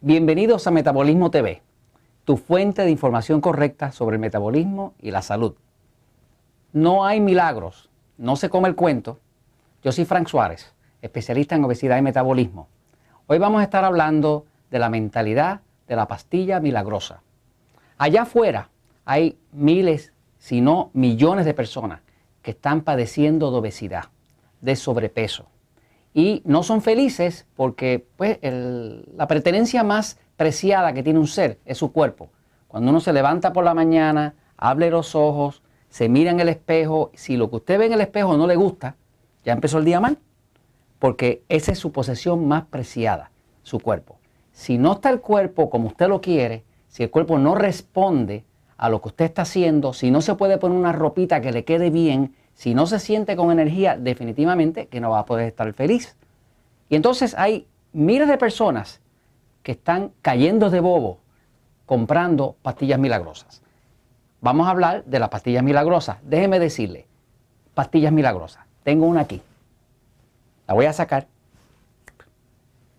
Bienvenidos a Metabolismo TV, tu fuente de información correcta sobre el metabolismo y la salud. No hay milagros, no se come el cuento. Yo soy Frank Suárez, especialista en obesidad y metabolismo. Hoy vamos a estar hablando de la mentalidad de la pastilla milagrosa. Allá afuera hay miles, si no millones de personas que están padeciendo de obesidad, de sobrepeso. Y no son felices porque la pertenencia más preciada que tiene un ser es su cuerpo. Cuando uno se levanta por la mañana, abre los ojos, se mira en el espejo, si lo que usted ve en el espejo no le gusta, ya empezó el día mal, porque esa es su posesión más preciada, su cuerpo. Si no está el cuerpo como usted lo quiere, si el cuerpo no responde a lo que usted está haciendo, si no se puede poner una ropita que le quede bien, si no se siente con energía, definitivamente que no va a poder estar feliz. Y entonces hay miles de personas que están cayendo de bobo comprando pastillas milagrosas. Vamos a hablar de las pastillas milagrosas. Déjeme decirle, pastillas milagrosas. Tengo una aquí. La voy a sacar.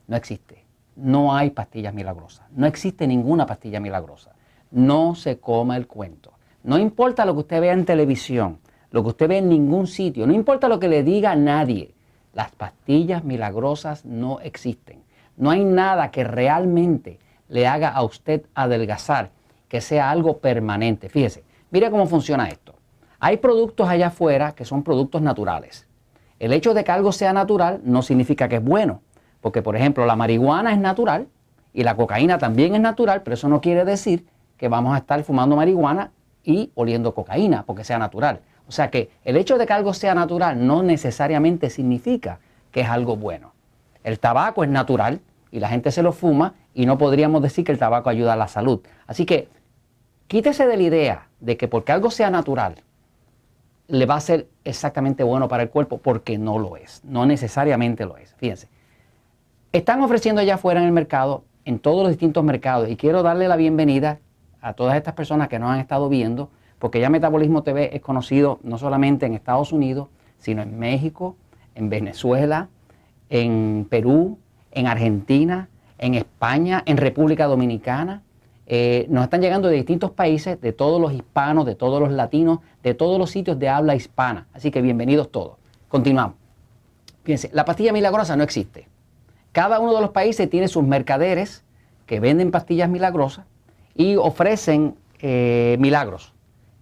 No existe. No hay pastillas milagrosas. No existe ninguna pastilla milagrosa. No se coma el cuento. No importa lo que usted vea en televisión, lo que usted ve en ningún sitio, no importa lo que le diga a nadie, las pastillas milagrosas no existen. No hay nada que realmente le haga a usted adelgazar, que sea algo permanente. Fíjese, mire cómo funciona esto. Hay productos allá afuera que son productos naturales. El hecho de que algo sea natural no significa que es bueno, porque por ejemplo la marihuana es natural y la cocaína también es natural, pero eso no quiere decir que vamos a estar fumando marihuana y oliendo cocaína porque sea natural. O sea que el hecho de que algo sea natural no necesariamente significa que es algo bueno. El tabaco es natural y la gente se lo fuma y no podríamos decir que el tabaco ayuda a la salud. Así que quítese de la idea de que porque algo sea natural le va a ser exactamente bueno para el cuerpo, porque no lo es. No necesariamente lo es. Fíjense. Están ofreciendo allá afuera en el mercado, en todos los distintos mercados, y quiero darle la bienvenida a todas estas personas que nos han estado viendo, porque ya Metabolismo TV es conocido no solamente en Estados Unidos, sino en México, en Venezuela, en Perú, en Argentina, en España, en República Dominicana. Nos están llegando de distintos países, de todos los hispanos, de todos los latinos, de todos los sitios de habla hispana. Así que bienvenidos todos. Continuamos. Fíjense, la pastilla milagrosa no existe. Cada uno de los países tiene sus mercaderes que venden pastillas milagrosas y ofrecen milagros.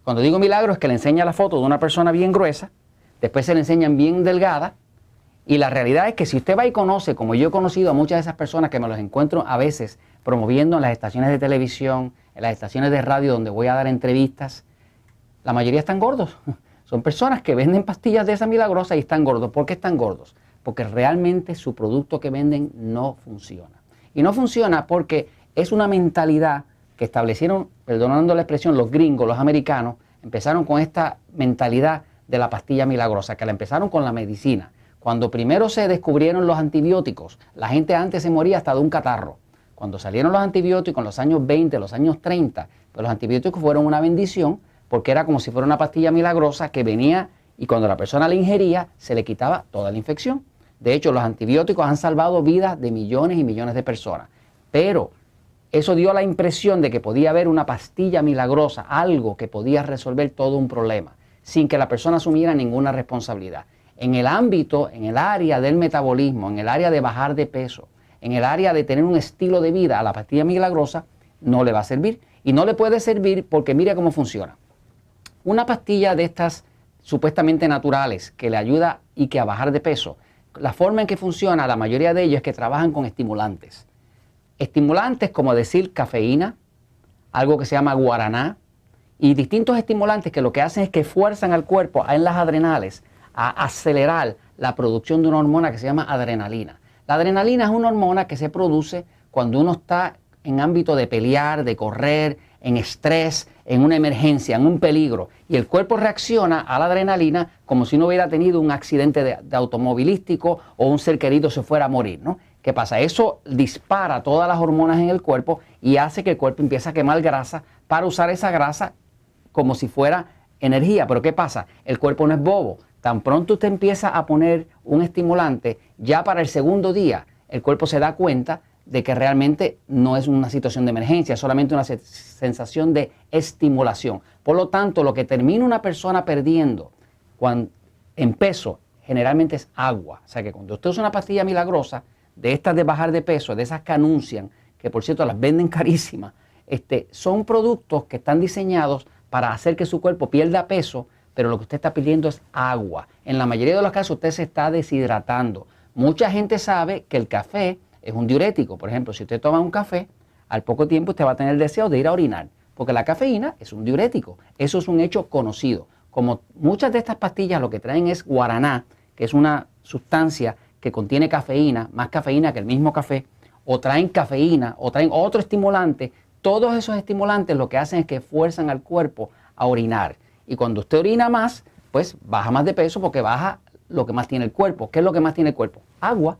Cuando digo milagro es que le enseña la foto de una persona bien gruesa, después se le enseñan bien delgada, y la realidad es que si usted va y conoce, como yo he conocido a muchas de esas personas que me los encuentro a veces promoviendo en las estaciones de televisión, en las estaciones de radio donde voy a dar entrevistas, la mayoría están gordos. Son personas que venden pastillas de esas milagrosas y están gordos. ¿Por qué están gordos? Porque realmente su producto que venden no funciona. Y no funciona porque es una mentalidad que establecieron, perdonando la expresión, los gringos, los americanos, empezaron con esta mentalidad de la pastilla milagrosa, que la empezaron con la medicina. Cuando primero se descubrieron los antibióticos, la gente antes se moría hasta de un catarro. Cuando salieron los antibióticos en los años 20, los años 30, pues los antibióticos fueron una bendición porque era como si fuera una pastilla milagrosa que venía y cuando la persona la ingería se le quitaba toda la infección. De hecho, los antibióticos han salvado vidas de millones y millones de personas. Pero eso dio la impresión de que podía haber una pastilla milagrosa, algo que podía resolver todo un problema, sin que la persona asumiera ninguna responsabilidad. En el ámbito, en el área del metabolismo, en el área de bajar de peso, en el área de tener un estilo de vida, a la pastilla milagrosa no le va a servir. Y no le puede servir porque mire cómo funciona. Una pastilla de estas supuestamente naturales que le ayuda y que a bajar de peso, la forma en que funciona, la mayoría de ellos es que trabajan con estimulantes. Estimulantes como decir cafeína, algo que se llama guaraná, y distintos estimulantes que lo que hacen es que fuerzan al cuerpo en las adrenales a acelerar la producción de una hormona que se llama adrenalina. La adrenalina es una hormona que se produce cuando uno está en ámbito de pelear, de correr, en estrés, en una emergencia, en un peligro. Y el cuerpo reacciona a la adrenalina como si no hubiera tenido un accidente de automovilístico o un ser querido se fuera a morir, ¿no? ¿Qué pasa? Eso dispara todas las hormonas en el cuerpo y hace que el cuerpo empiece a quemar grasa para usar esa grasa como si fuera energía. Pero ¿qué pasa? El cuerpo no es bobo. Tan pronto usted empieza a poner un estimulante, ya para el segundo día el cuerpo se da cuenta de que realmente no es una situación de emergencia, es solamente una sensación de estimulación. Por lo tanto, lo que termina una persona perdiendo en peso generalmente es agua. O sea que cuando usted usa una pastilla milagrosa, de estas de bajar de peso, de esas que anuncian, que por cierto las venden carísimas, son productos que están diseñados para hacer que su cuerpo pierda peso, pero lo que usted está pidiendo es agua. En la mayoría de los casos usted se está deshidratando. Mucha gente sabe que el café es un diurético. Por ejemplo, si usted toma un café, al poco tiempo usted va a tener el deseo de ir a orinar, porque la cafeína es un diurético. Eso es un hecho conocido. Como muchas de estas pastillas lo que traen es guaraná, que es una sustancia que contiene cafeína, más cafeína que el mismo café, o traen cafeína, o traen otro estimulante, todos esos estimulantes lo que hacen es que fuerzan al cuerpo a orinar. Y cuando usted orina más, pues baja más de peso porque baja lo que más tiene el cuerpo. ¿Qué es lo que más tiene el cuerpo? Agua.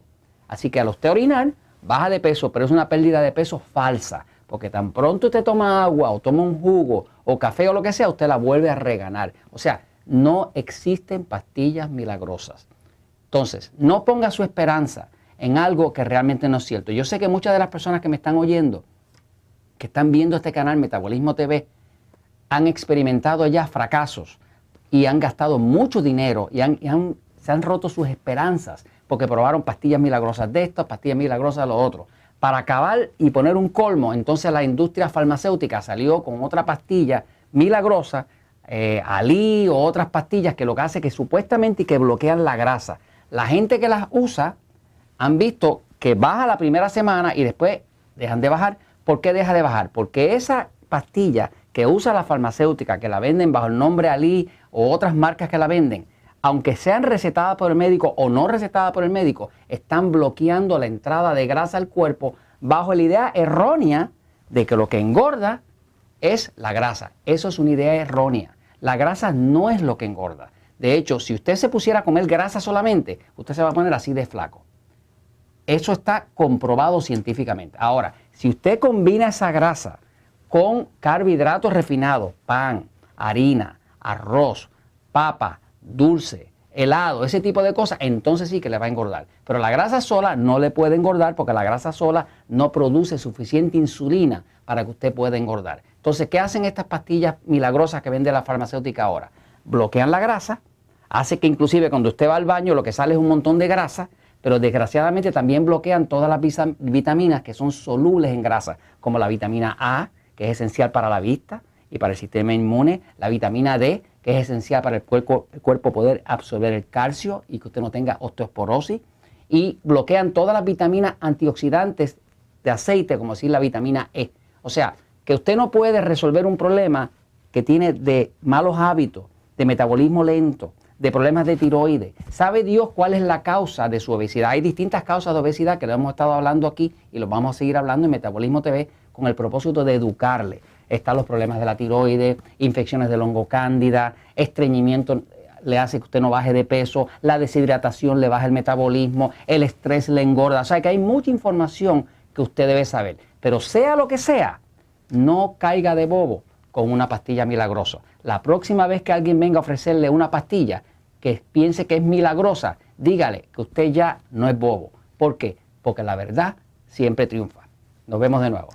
Así que al usted orinar, baja de peso, pero es una pérdida de peso falsa. Porque tan pronto usted toma agua o toma un jugo o café o lo que sea, usted la vuelve a reganar. O sea, no existen pastillas milagrosas. Entonces, no ponga su esperanza en algo que realmente no es cierto. Yo sé que muchas de las personas que me están oyendo, que están viendo este canal Metabolismo TV, han experimentado ya fracasos y han gastado mucho dinero y se han roto sus esperanzas porque probaron pastillas milagrosas de esto, pastillas milagrosas de lo otro. Para acabar y poner un colmo, entonces la industria farmacéutica salió con otra pastilla milagrosa, Alí o otras pastillas que lo que hace es que supuestamente que bloquean la grasa. La gente que las usa han visto que baja la primera semana y después dejan de bajar. ¿Por qué deja de bajar? Porque esa pastilla que usa la farmacéutica, que la venden bajo el nombre Alí o otras marcas que la venden, aunque sean recetadas por el médico o no recetadas por el médico, están bloqueando la entrada de grasa al cuerpo bajo la idea errónea de que lo que engorda es la grasa. Eso es una idea errónea. La grasa no es lo que engorda. De hecho, si usted se pusiera a comer grasa solamente, usted se va a poner así de flaco. Eso está comprobado científicamente. Ahora, si usted combina esa grasa con carbohidratos refinados, pan, harina, arroz, papa, dulce, helado, ese tipo de cosas, entonces sí que le va a engordar. Pero la grasa sola no le puede engordar porque la grasa sola no produce suficiente insulina para que usted pueda engordar. Entonces, ¿qué hacen estas pastillas milagrosas que vende la farmacéutica ahora? Bloquean la grasa, hace que inclusive cuando usted va al baño lo que sale es un montón de grasa, pero desgraciadamente también bloquean todas las vitaminas que son solubles en grasa, como la vitamina A, que es esencial para la vista y para el sistema inmune, la vitamina D, que es esencial para el cuerpo poder absorber el calcio y que usted no tenga osteoporosis, y bloquean todas las vitaminas antioxidantes de aceite, como decir la vitamina E. O sea, que usted no puede resolver un problema que tiene de malos hábitos, de metabolismo lento, de problemas de tiroides. ¿Sabe Dios cuál es la causa de su obesidad? Hay distintas causas de obesidad que lo hemos estado hablando aquí y lo vamos a seguir hablando en Metabolismo TV con el propósito de educarle. Están los problemas de la tiroides, infecciones del hongo cándida, estreñimiento le hace que usted no baje de peso, la deshidratación le baja el metabolismo, el estrés le engorda. O sea que hay mucha información que usted debe saber. Pero sea lo que sea, no caiga de bobo con una pastilla milagrosa. La próxima vez que alguien venga a ofrecerle una pastilla que piense que es milagrosa, dígale que usted ya no es bobo. ¿Por qué? Porque la verdad siempre triunfa. Nos vemos de nuevo.